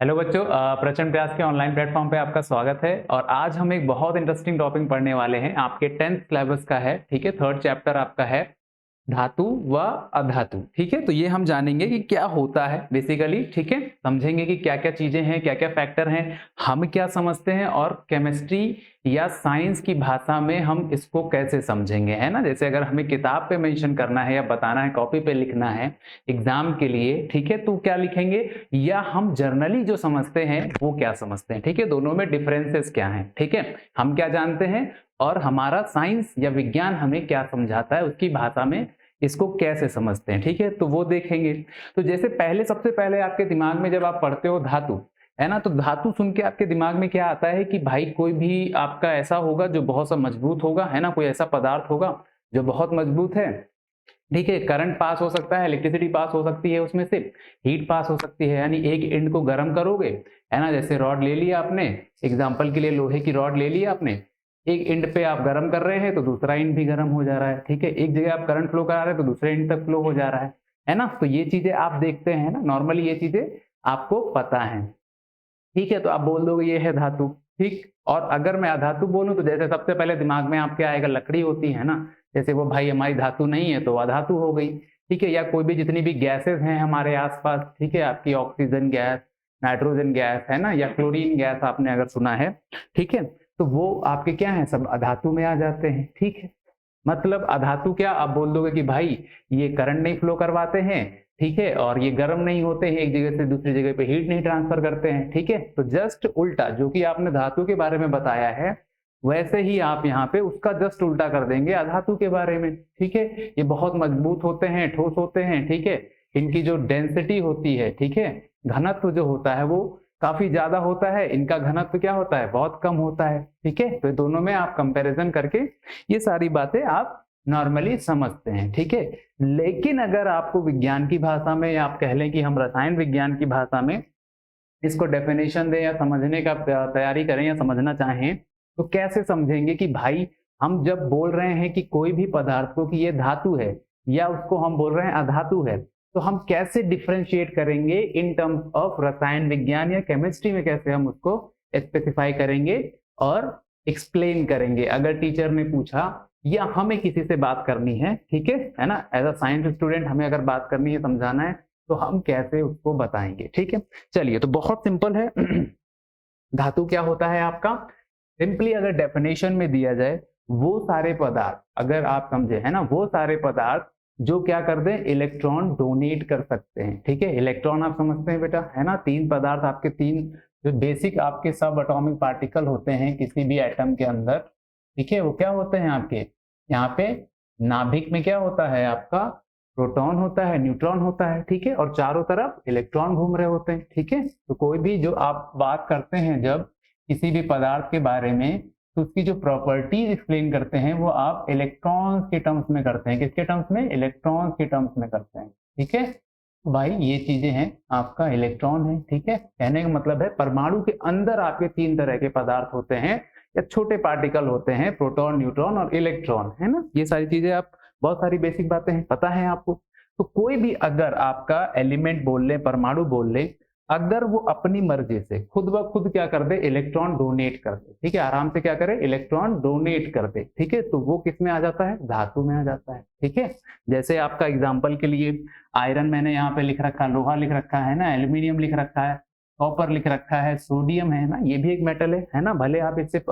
Hello बच्चों, प्रचंड प्रयास के ऑनलाइन प्लेटफॉर्म पे आपका स्वागत है। और आज हम एक बहुत इंटरेस्टिंग टॉपिक पढ़ने वाले हैं। आपके 10th सिलेबस का है, ठीक है। थर्ड चैप्टर आपका है धातु व अधातु, ठीक है। तो ये हम जानेंगे कि क्या होता है बेसिकली, ठीक है। समझेंगे कि क्या क्या चीजें हैं, क्या क्या फैक्टर हैं, हम क्या समझते हैं, और केमिस्ट्री या साइंस की भाषा में हम इसको कैसे समझेंगे, है ना। जैसे अगर हमें किताब पे मेंशन करना है या बताना है, कॉपी पे लिखना है एग्जाम के लिए, ठीक है, तो क्या लिखेंगे, या हम जर्नली जो समझते हैं वो क्या समझते हैं, ठीक है। दोनों में डिफरेंसेस क्या हैं, ठीक है। हम क्या जानते हैं और हमारा साइंस या विज्ञान हमें क्या समझाता है, उसकी भाषा में इसको कैसे समझते हैं, ठीक है। तो वो देखेंगे। तो जैसे सबसे पहले आपके दिमाग में जब आप पढ़ते हो धातु, है ना, तो धातु सुन के आपके दिमाग में क्या आता है कि भाई कोई भी आपका ऐसा होगा जो बहुत सा मजबूत होगा, है ना। कोई ऐसा पदार्थ होगा जो बहुत मजबूत है, ठीक है। करंट पास हो सकता है, इलेक्ट्रिसिटी पास हो सकती है, उसमें से हीट पास हो सकती है, यानी एक एंड को गर्म करोगे, है ना। जैसे रॉड ले लिया आपने, एग्जांपल के लिए लोहे की रॉड ले लिया आपने, एक एंड पे आप गर्म कर रहे हैं तो दूसरा एंड भी गर्म हो जा रहा है, ठीक है। एक जगह आप करंट फ्लो करा रहे हैं तो दूसरे एंड तक फ्लो हो जा रहा है ना। तो ये चीजें आप देखते हैं ना, नॉर्मली ये चीजें आपको पता है, ठीक है। तो आप बोल दोगे ये है धातु, ठीक। और अगर मैं अधातु बोलूं तो जैसे सबसे पहले दिमाग में आपके आएगा लकड़ी होती है ना, जैसे वो भाई हमारी धातु नहीं है तो अधातु हो गई, ठीक है। या कोई भी जितनी भी गैसेस हैं हमारे आसपास, ठीक है, आपकी ऑक्सीजन गैस, नाइट्रोजन गैस, है ना, या क्लोरीन गैस आपने अगर सुना है, ठीक है, तो वो आपके क्या है, सब अधातु में आ जाते हैं, ठीक है। मतलब अधातु क्या, आप बोल दोगे कि भाई ये करंट नहीं फ्लो करवाते हैं, ठीक है, और ये गर्म नहीं होते हैं, एक जगह से दूसरी जगह पे हीट नहीं ट्रांसफर करते हैं, ठीक है। तो जस्ट उल्टा जो कि आपने धातु के बारे में बताया है, वैसे ही आप यहाँ पे उसका जस्ट उल्टा कर देंगे अधातु के बारे में, ठीक है। ये बहुत मजबूत होते हैं, ठोस होते हैं, ठीक है। इनकी जो डेंसिटी होती है, ठीक है, घनत्व जो होता है वो काफी ज्यादा होता है, इनका घनत्व क्या होता है, बहुत कम होता है, ठीक है। तो दोनों में आप कंपेरिजन करके ये सारी बातें आप नॉर्मली समझते हैं, ठीक है। लेकिन अगर आपको विज्ञान की भाषा में, या आप कह लें कि हम रसायन विज्ञान की भाषा में इसको डेफिनेशन दें या समझने का तैयारी करें या समझना चाहें, तो कैसे समझेंगे कि भाई हम जब बोल रहे हैं कि कोई भी पदार्थ को कि ये धातु है, या उसको हम बोल रहे हैं अधातु है, तो हम कैसे डिफ्रेंशिएट करेंगे इन टर्म्स ऑफ रसायन विज्ञान या केमिस्ट्री में, कैसे हम उसको स्पेसिफाई करेंगे और एक्सप्लेन करेंगे अगर टीचर ने पूछा या हमें किसी से बात करनी है, ठीक है ना। एज अ साइंस स्टूडेंट हमें अगर बात करनी है, समझाना है, तो हम कैसे उसको बताएंगे, ठीक है। चलिए, तो बहुत सिंपल है। धातु क्या होता है आपका, सिंपली अगर डेफिनेशन में दिया जाए, वो सारे पदार्थ, अगर आप समझे, है ना, वो सारे पदार्थ जो क्या कर दें, इलेक्ट्रॉन डोनेट कर सकते हैं, ठीक है। इलेक्ट्रॉन आप समझते हैं बेटा, है ना। तीन पदार्थ आपके, तीन जो बेसिक आपके सब एटॉमिक पार्टिकल होते हैं किसी भी एटम के अंदर, ठीक है, वो क्या होते हैं आपके यहाँ पे नाभिक में, क्या होता है आपका, प्रोटॉन होता है, न्यूट्रॉन होता है, ठीक है, और चारों तरफ इलेक्ट्रॉन घूम रहे होते हैं, ठीक है। तो कोई भी जो आप बात करते हैं जब किसी भी पदार्थ के बारे में, तो उसकी जो प्रॉपर्टीज एक्सप्लेन करते हैं वो आप इलेक्ट्रॉन्स के टर्म्स में करते हैं। किसके टर्म्स में, इलेक्ट्रॉन्स के टर्म्स में करते हैं, ठीक है। तो भाई ये चीजें हैं, आपका इलेक्ट्रॉन है, ठीक है। कहने का मतलब है परमाणु के अंदर आपके तीन तरह के पदार्थ होते हैं या छोटे पार्टिकल होते हैं, प्रोटॉन, न्यूट्रॉन और इलेक्ट्रॉन, है ना। ये सारी चीजें आप, बहुत सारी बेसिक बातें हैं, पता है आपको। तो कोई भी अगर आपका एलिमेंट बोल ले, परमाणु बोल ले, अगर वो अपनी मर्जी से खुद ब खुद क्या कर दे, इलेक्ट्रॉन डोनेट कर दे, ठीक है, आराम से क्या करे, इलेक्ट्रॉन डोनेट कर दे, ठीक है, तो वो किस में आ जाता है, धातु में आ जाता है, ठीक है। जैसे आपका एग्जांपल के लिए आयरन मैंने यहाँ पे लिख रखा, लोहा लिख रखा है ना, एल्यूमिनियम लिख रखा है, कॉपर लिख रखा है, सोडियम है ना, ये भी एक मेटल है ना। भले आप इससे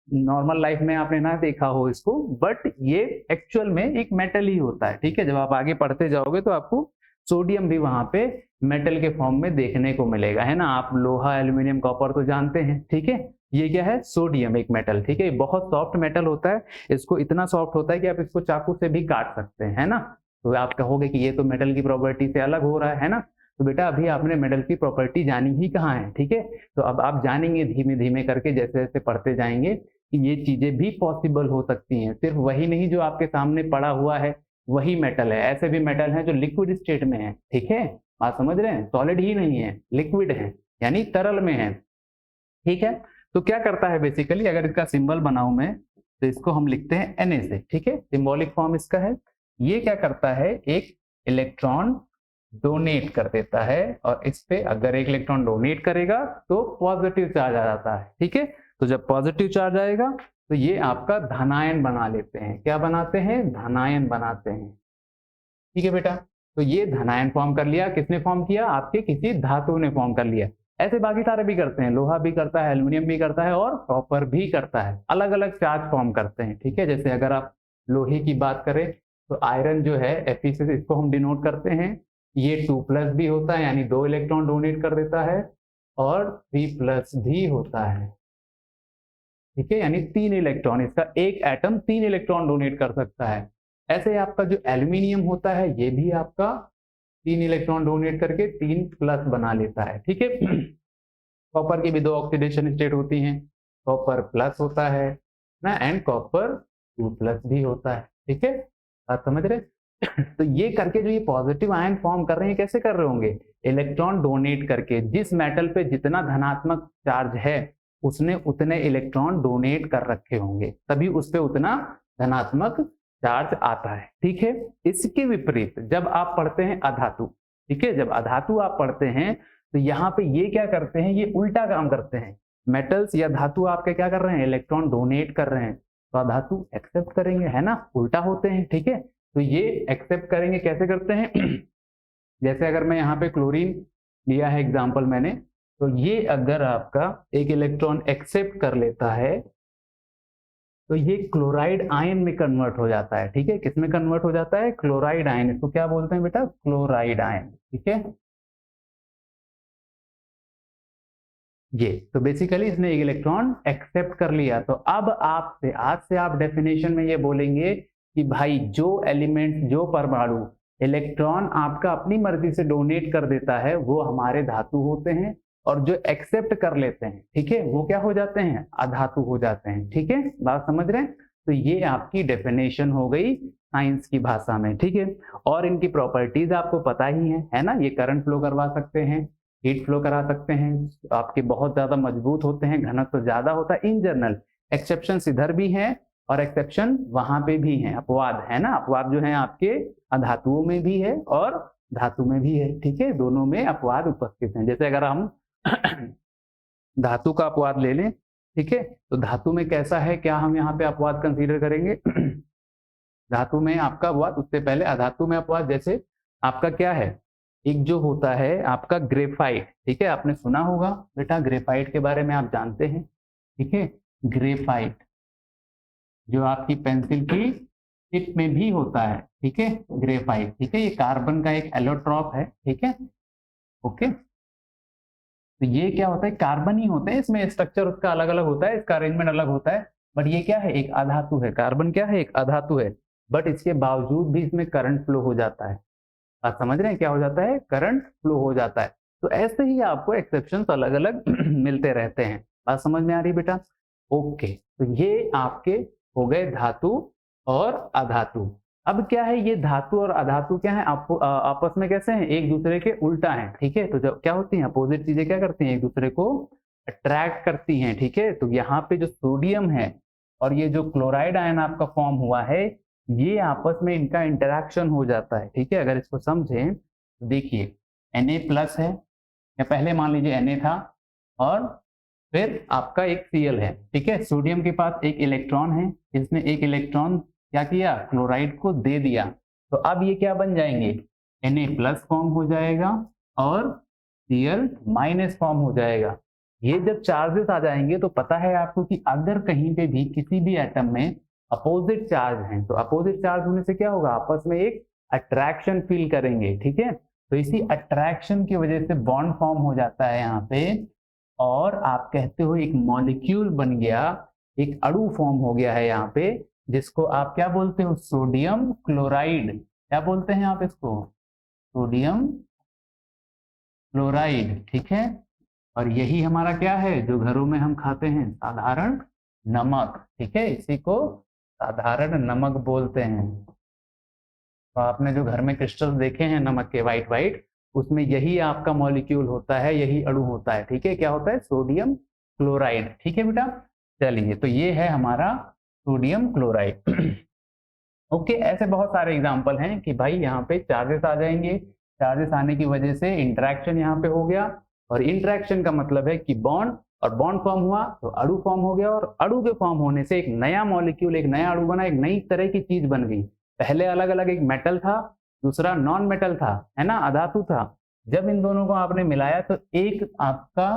नॉर्मल लाइफ में आपने ना देखा हो इसको, बट ये एक्चुअल में एक मेटल ही होता है, ठीक है। जब आप आगे पढ़ते जाओगे तो आपको सोडियम भी वहां पे मेटल के फॉर्म में देखने को मिलेगा, है ना। आप लोहा, एल्यूमिनियम, कॉपर तो जानते हैं, ठीक है। ये क्या है, सोडियम, एक मेटल, ठीक है। बहुत सॉफ्ट मेटल होता है, इसको इतना सॉफ्ट होता है कि आप इसको चाकू से भी काट सकते हैं, है ना। तो आप कहोगे कि ये तो मेटल की प्रॉपर्टी से अलग हो रहा है ना। तो बेटा अभी आपने मेटल की प्रॉपर्टी जानी ही कहाँ है, ठीक है। तो अब आप जानेंगे धीमे धीमे करके, जैसे जैसे पढ़ते जाएंगे, कि ये चीजें भी पॉसिबल हो सकती हैं। सिर्फ वही नहीं जो आपके सामने पड़ा हुआ है वही मेटल है, ऐसे भी मेटल हैं जो लिक्विड स्टेट में है, ठीक है। बात समझ रहे हैं, सॉलिड ही नहीं है, लिक्विड है, यानी तरल में है, ठीक है। तो क्या करता है बेसिकली, अगर इसका सिंबल बनाऊं मैं, तो इसको हम लिखते हैं Na से, ठीक है, सिंबॉलिक फॉर्म इसका है। ये क्या करता है, एक इलेक्ट्रॉन डोनेट कर देता है, और इस पे अगर एक इलेक्ट्रॉन डोनेट करेगा तो पॉजिटिव चार्ज आ जाता है। ठीक है, तो जब पॉजिटिव चार्ज आएगा तो ये आपका धनायन बना लेते हैं। क्या बनाते हैं? धनायन बनाते हैं। ठीक है बेटा, तो ये धनायन फॉर्म कर लिया। किसने फॉर्म किया? आपके किसी धातु ने फॉर्म कर लिया। ऐसे बाकी सारे भी करते हैं, लोहा भी करता है, एल्यूमिनियम भी करता है और कॉपर भी करता है, अलग अलग चार्ज फॉर्म करते हैं। ठीक है, जैसे अगर आप लोहे की बात करें तो आयरन जो है Fe से इसको हम डिनोट करते हैं, ये 2+ भी होता है, यानी 2 इलेक्ट्रॉन डोनेट कर देता है, और 3+ भी होता है। ठीक है, यानी 3 इलेक्ट्रॉन, इसका एक एटम 3 इलेक्ट्रॉन डोनेट कर सकता है। ऐसे आपका जो एल्यूमिनियम होता है ये भी आपका 3 इलेक्ट्रॉन डोनेट करके 3+ बना लेता है। ठीक है, कॉपर की भी 2 ऑक्सीडेशन स्टेट होती हैं, कॉपर प्लस होता है ना, एंड कॉपर 2+ भी होता है। ठीक है, बात समझ रहे? तो ये करके जो ये पॉजिटिव आयन फॉर्म कर रहे हैं, कैसे कर रहे होंगे? इलेक्ट्रॉन डोनेट करके। जिस मेटल पे जितना धनात्मक चार्ज है उसने उतने इलेक्ट्रॉन डोनेट कर रखे होंगे, तभी उस पे उतना धनात्मक चार्ज आता है। ठीक है, इसके विपरीत जब आप पढ़ते हैं अधातु, ठीक है, जब अधातु आप पढ़ते हैं तो यहाँ पे ये क्या करते हैं? ये उल्टा काम करते हैं। मेटल्स या धातु आपके क्या कर रहे हैं? इलेक्ट्रॉन डोनेट कर रहे हैं, तो अधातु एक्सेप्ट करेंगे, है ना, उल्टा होते हैं। ठीक है, तो ये एक्सेप्ट करेंगे। कैसे करते हैं? जैसे अगर मैं यहाँ पे क्लोरीन लिया है एग्जाम्पल मैंने, तो ये अगर आपका एक इलेक्ट्रॉन एक्सेप्ट कर लेता है तो ये क्लोराइड आयन में कन्वर्ट हो जाता है। ठीक है, किस में कन्वर्ट हो जाता है? Chloride ion. इसको क्या बोलते हैं बेटा? Chloride ion. ठीक है, ये तो बेसिकली इसने एक इलेक्ट्रॉन एक्सेप्ट कर लिया। तो अब आपसे आज से आप डेफिनेशन में ये बोलेंगे कि भाई जो एलिमेंट, जो परमाणु इलेक्ट्रॉन आपका अपनी मर्जी से डोनेट कर देता है वो हमारे धातु होते हैं, और जो एक्सेप्ट कर लेते हैं, ठीक है, वो क्या हो जाते हैं? अधातु हो जाते हैं। ठीक है, बात समझ रहे हैं? तो ये आपकी डेफिनेशन हो गई साइंस की भाषा में। ठीक है, और इनकी प्रॉपर्टीज आपको पता ही है ना, ये करंट फ्लो करवा सकते हैं, हीट फ्लो करा सकते हैं, आपके बहुत ज्यादा मजबूत होते हैं, घनत्व तो ज्यादा होता है इन जनरल। एक्सेप्शन इधर भी है और एक्सेप्शन वहां पे भी है, अपवाद है ना, अपवाद जो है आपके अधातुओं में भी है और धातु में भी है। ठीक है, दोनों में अपवाद उपस्थित हैं। जैसे अगर हम धातु का अपवाद ले लें, ठीक है, तो धातु में कैसा है, क्या हम यहाँ पे अपवाद कंसीडर करेंगे? धातु में आपका अपवाद, उससे पहले अधातु में अपवाद, जैसे आपका क्या है, एक जो होता है आपका ग्रेफाइट। ठीक है, आपने सुना होगा बेटा ग्रेफाइट के बारे में, आप जानते हैं। ठीक है, ग्रेफाइट जो आपकी पेंसिल की टिप में भी होता है। ठीक है, ग्रेफाइट। ठीक है, ये कार्बन का एक एलोट्रॉप है। ठीक है, ओके, तो ये क्या होता है? कार्बन ही होते हैं, इसमें स्ट्रक्चर उसका अलग अलग होता है, इसका अरेंजमेंट अलग होता है, बट ये क्या है? एक अधातु है। कार्बन क्या है? एक अधातु है, बट इसके बावजूद भी इसमें करंट फ्लो हो जाता है। आप समझ रहे हैं क्या हो जाता है? करंट फ्लो हो जाता है। तो ऐसे ही आपको एक्सेप्शंस अलग अलग मिलते रहते हैं। बात समझ में आ रही बेटा? ओके, तो ये आपके हो गए धातु और अधातु। अब क्या है, ये धातु और अधातु क्या है? आपस में कैसे हैं? एक दूसरे के उल्टा है। ठीक है, तो जब क्या होती है, अपोजिट चीजें क्या करती हैं? एक दूसरे को अट्रैक्ट करती हैं। ठीक है, तो यहाँ पे जो सोडियम है और ये जो क्लोराइड आयन आपका फॉर्म हुआ है, ये आपस में इनका इंटरेक्शन हो जाता है। ठीक है, अगर इसको समझें तो देखिए Na+ है, या पहले मान लीजिए Na था, और फिर आपका एक Cl है। ठीक है, सोडियम के पास एक इलेक्ट्रॉन है, इसने एक इलेक्ट्रॉन क्या किया? क्लोराइड को दे दिया। तो अब ये क्या बन जाएंगे? Na+ फॉर्म हो जाएगा और Cl- फॉर्म हो जाएगा। ये जब चार्जेस आ जाएंगे तो पता है आपको कि अगर कहीं पे भी किसी भी एटम में अपोजिट चार्ज हैं, तो अपोजिट चार्ज होने से क्या होगा? आपस में एक अट्रैक्शन फील करेंगे। ठीक है, तो इसी अट्रैक्शन की वजह से बॉन्ड फॉर्म हो जाता है यहाँ पे, और आप कहते हो एक मॉलिक्यूल बन गया, एक अणु फॉर्म हो गया है यहाँ पे, जिसको आप क्या बोलते हो? Sodium chloride. क्या बोलते हैं आप इसको? Sodium chloride. ठीक है, और यही हमारा क्या है, जो घरों में हम खाते हैं? साधारण नमक। ठीक है, इसी को साधारण नमक बोलते हैं। तो आपने जो घर में क्रिस्टल्स देखे हैं नमक के, वाइट वाइट, उसमें यही आपका मॉलिक्यूल होता है, यही अणु होता है। ठीक है, क्या होता है? Sodium chloride. ठीक है बेटा, चलिए, तो ये है हमारा सोडियम क्लोराइड। ओके, ऐसे बहुत सारे एग्जाम्पल हैं कि भाई यहाँ पे चार्जेस आ जाएंगे, चार्जेस आने की वजह से इंटरेक्शन यहाँ पे हो गया, और इंटरेक्शन का मतलब है कि बॉन्ड, और बॉन्ड फॉर्म हुआ तो अणु फॉर्म हो गया, और अणु के फॉर्म होने से एक नया मॉलिक्यूल, एक नया अणु बना, एक नई तरह की चीज बन गई। पहले अलग अलग एक मेटल था, दूसरा नॉन मेटल था, है ना, अधातु था। जब इन दोनों को आपने मिलाया तो एक आपका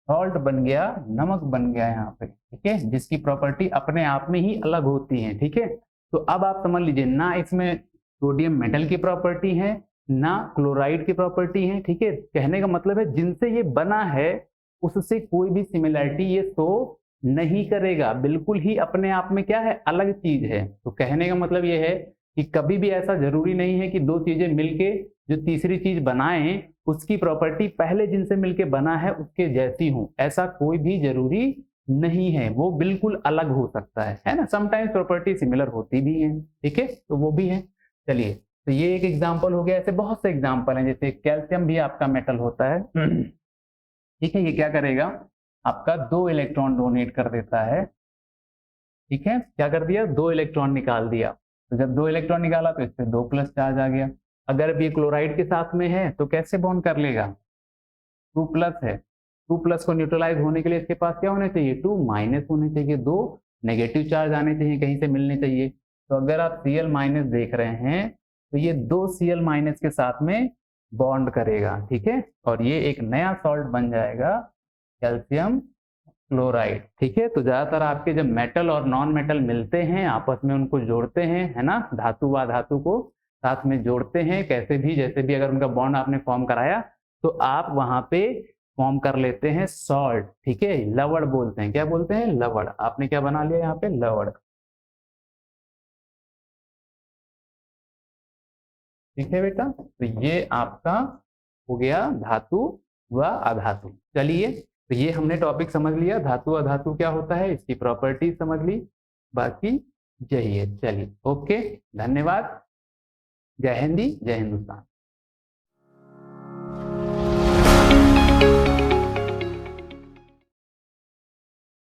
सॉल्ट बन गया, नमक बन गया यहाँ पे, ठीक है, जिसकी प्रॉपर्टी अपने आप में ही अलग होती है, ठीक है। तो अब आप समझ लीजिए, ना इसमें सोडियम मेटल की प्रॉपर्टी है, ना क्लोराइड की प्रॉपर्टी है, ठीक है। कहने का मतलब है जिनसे ये बना है उससे कोई भी सिमिलरिटी ये शो नहीं करेगा, बिल्कुल ही अपने आप में क्या है, अलग चीज है। तो कहने का मतलब ये है कि कभी भी ऐसा जरूरी नहीं है कि दो चीजें मिलके जो तीसरी चीज बनाएं उसकी प्रॉपर्टी पहले जिनसे मिलके बना है उसके जैसी हो, ऐसा कोई भी जरूरी नहीं है, वो बिल्कुल अलग हो सकता है ना। समटाइम्स प्रॉपर्टी सिमिलर होती भी है, ठीक है, तो वो भी है। चलिए, तो ये एक एग्जाम्पल हो गया, ऐसे बहुत से एग्जाम्पल हैं, जैसे कैल्शियम भी आपका मेटल होता है, ठीक है। ये क्या करेगा, आपका 2 इलेक्ट्रॉन डोनेट कर देता है, ठीक है, क्या कर दिया, 2 इलेक्ट्रॉन निकाल दिया। तो जब 2 इलेक्ट्रॉन निकाला तो इससे 2 प्लस चार्ज आ गया। अगर ये क्लोराइड के साथ में है तो कैसे बॉन्ड कर लेगा, 2 प्लस है, 2 प्लस को न्यूट्रलाइज होने के लिए इसके पास क्या होने चाहिए, 2 माइनस होने चाहिए, 2 नेगेटिव चार्ज आने चाहिए, कहीं से मिलने चाहिए। तो अगर आप Cl माइनस देख रहे हैं तो ये 2 Cl माइनस के साथ में बॉन्ड करेगा, ठीक है, और ये एक नया सॉल्ट बन जाएगा, कैल्शियम क्लोराइड, ठीक है। तो ज्यादातर आपके जब मेटल और नॉन मेटल मिलते हैं आपस में उनको जोड़ते हैं, है ना, धातु व धातु को साथ में जोड़ते हैं, कैसे भी जैसे भी, अगर उनका बॉन्ड आपने फॉर्म कराया तो आप वहां पे फॉर्म कर लेते हैं सॉल्ट, ठीक है, लवण बोलते हैं, क्या बोलते हैं, लवण। आपने क्या बना लिया यहाँ पे, लवण, ठीक है बेटा। तो ये आपका हो गया धातु व अधातु। चलिए, तो ये हमने टॉपिक समझ लिया, धातु अधातु क्या होता है, इसकी प्रॉपर्टी समझ ली, बाकी यही है। चलिए, ओके, धन्यवाद, जय हिंदी, जय हिंदुस्तान।